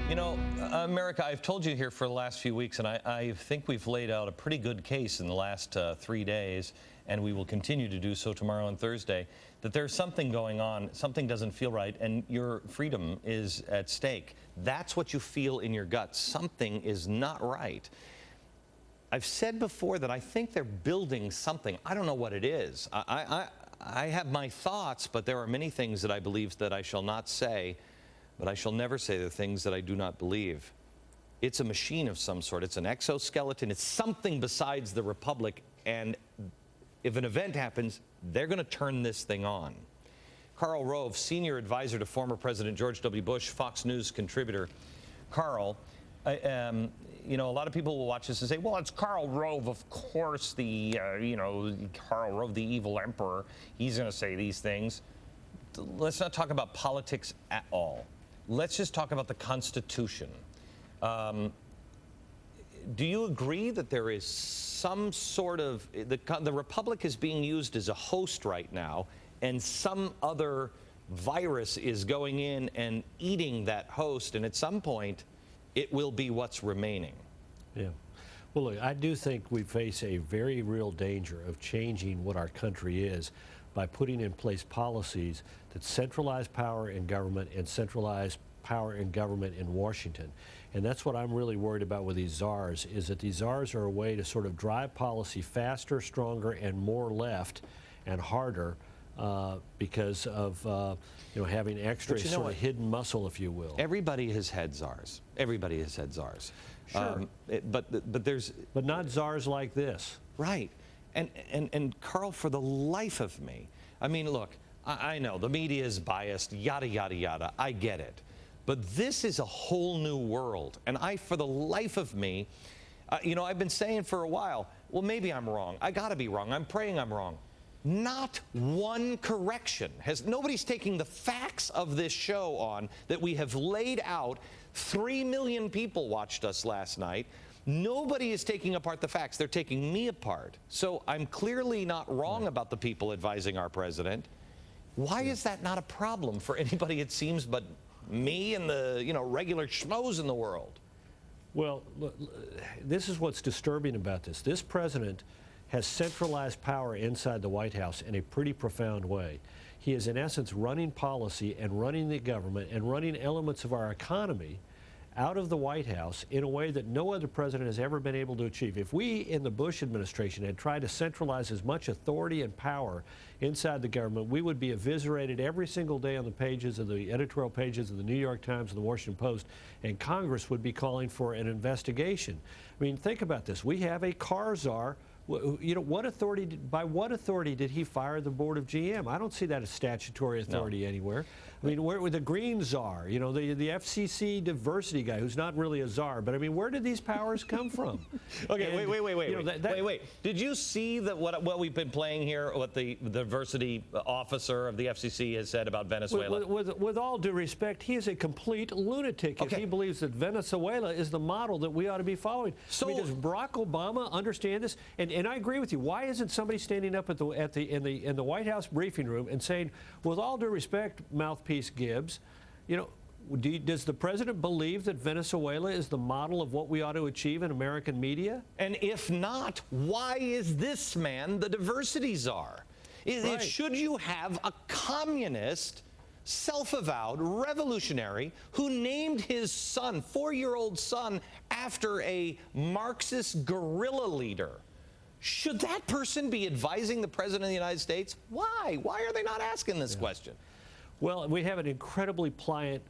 You know, America, I've told you here for the last few weeks, and I think we've laid out a pretty good case in the last 3 days, and we will continue to do so tomorrow and Thursday, that there's something going on, something doesn't feel right, and your freedom is at stake. That's what you feel in your gut. Something is not right. I've said before that I think they're building something. I don't know what it is. I have my thoughts, but there are many things that I believe that I shall not say. But I shall never say the things that I do not believe. It's a machine of some sort. It's an exoskeleton. It's something besides the Republic. And if an event happens, they're going to turn this thing on. Karl Rove, senior advisor to former President George W. Bush, Fox News contributor. Karl, you know, a lot of people will watch this and say, well, it's Karl Rove, of course, Karl Rove, the evil emperor. He's going to say these things. Let's not talk about politics at all. Let's just talk about the Constitution. Do you agree that there is some sort of, the Republic is being used as a host right now, and some other virus is going in and eating that host, and at some point, it will be what's remaining? Yeah. Well, look, I do think we face a very real danger of changing what our country is by putting in place policies that centralize power in government and centralize power in government in Washington. And that's what I'm really worried about with these czars, is that these czars are a way to sort of drive policy faster, stronger, and more left and harder because of having extra sort of hidden muscle, if you will. Everybody has had czars. Everybody has had czars. Sure. But not czars like this. Right. And Karl, for the life of me, I mean, look, I know the media is biased, yada, yada, yada. I get it. But this is a whole new world. And for the life of me, I've been saying for a while, well, maybe I'm wrong. I got to be wrong. I'm praying I'm wrong. Not one correction. Nobody's taking the facts of this show on that we have laid out. 3 million people watched us last night. Nobody is taking apart the facts. They're taking me apart. So I'm clearly not wrong about the people advising our president. Why is that not a problem for anybody, it seems, but me and the regular schmoes in the world? Well, look, this is what's disturbing about this. This president has centralized power inside the White House in a pretty profound way. He is, in essence, running policy and running the government and running elements of our economy out of the White House in a way that no other president has ever been able to achieve. If we in the Bush administration had tried to centralize as much authority and power inside the government, we would be eviscerated every single day on the pages of the editorial pages of the New York Times and the Washington Post, and Congress would be calling for an investigation. I mean, think about this. We have a car czar. By what authority did he fire the board of GM? I don't see that as statutory authority anywhere. I mean, where with the green czar, the FCC diversity guy, who's not really a czar, but I mean, where did these powers come from? Okay, wait. Did you see that what we've been playing here, what the diversity officer of the FCC has said about Venezuela? With all due respect, he is a complete lunatic if he believes that Venezuela is the model that we ought to be following. So, I mean, does Barack Obama understand this? And I agree with you. Why isn't somebody standing up in the White House briefing room and saying, with all due respect, mouthpiece Gibbs, does the president believe that Venezuela is the model of what we ought to achieve in American media? And if not, why is this man the diversity czar? Right. Should you have a communist, self-avowed revolutionary who named his son, 4-year-old son, after a Marxist guerrilla leader? Should that person be advising the President of the United States? Why? Why are they not asking this question? Well, we have an incredibly pliant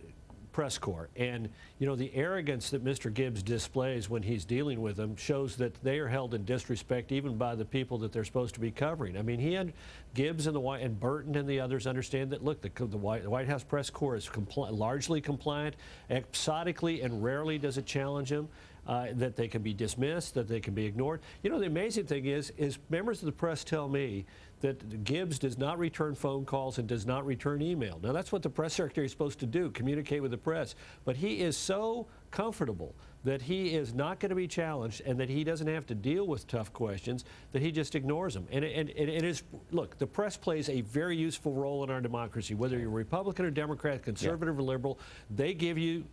press corps, and the arrogance that Mr. Gibbs displays when he's dealing with them shows that they are held in disrespect even by the people that they're supposed to be covering. I mean, Gibbs and Burton and the others understand that, look, the White House press corps is largely compliant. Episodically and rarely does it challenge them. That they can be dismissed, that they can be ignored. The amazing thing is members of the press tell me that Gibbs does not return phone calls and does not return email. Now, that's what the press secretary is supposed to do, communicate with the press. But he is so comfortable that he is not going to be challenged and that he doesn't have to deal with tough questions, that he just ignores them. And it is, look, the press plays a very useful role in our democracy, whether you're Republican or Democrat, conservative or liberal. They give you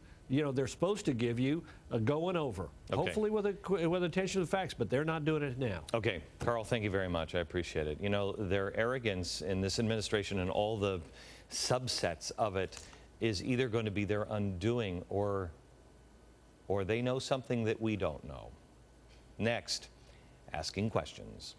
they're supposed to give you a going over, hopefully with attention to the facts, but they're not doing it now. Okay, Karl, thank you very much. I appreciate it. Their arrogance in this administration and all the subsets of it is either going to be their undoing or they know something that we don't know. Next, asking questions.